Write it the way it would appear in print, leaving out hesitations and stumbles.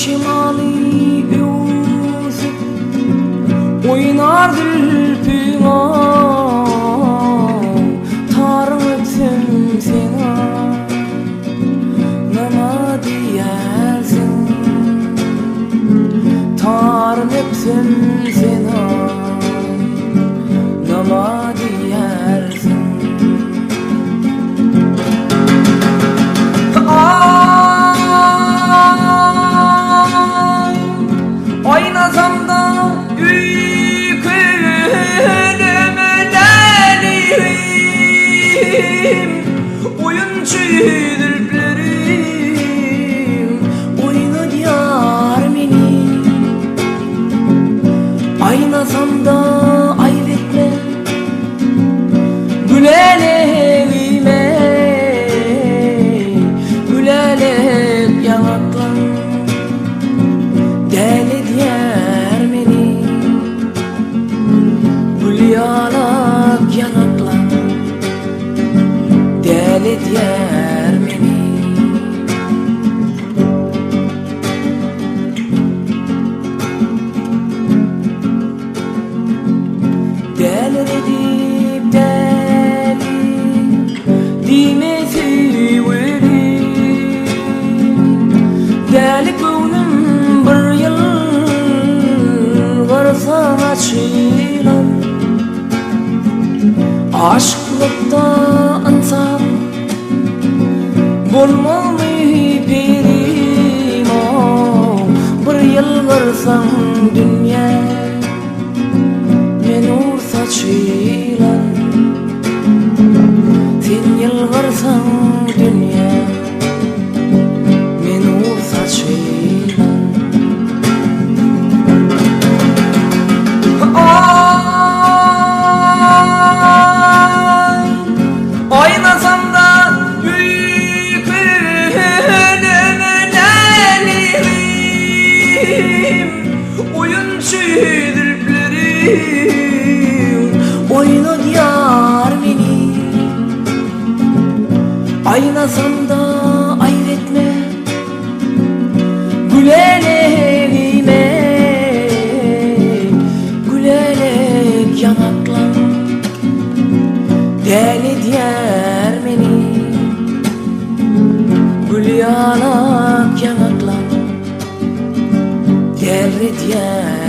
şimali yüzüp oynar dülpüma tarıtım sena nama diyersin tarıtım sena nama diyersin oynasam da yükünümü delirim oyuncu dülplerim oyna diyar beni oynasam da ayıp etme gülelevime gülelek yanaklan deli diyar beni gülyanak yanaklan deli diyar beni deli edip deli dimesi verim deli gönlüm bir yıl varsa açılan aşklıkta ansam bulmalı birim o bir yıl varsan dünya menur saçılan sen yıl varsan dünya menur saçılan oynasam da yükünümü delirim oyuncu dülplerim oyna diyar beni oynasam da ayıp etme gülelevime gülelek yanaklan deli diyar beni gülyanak yanaklan deli diyar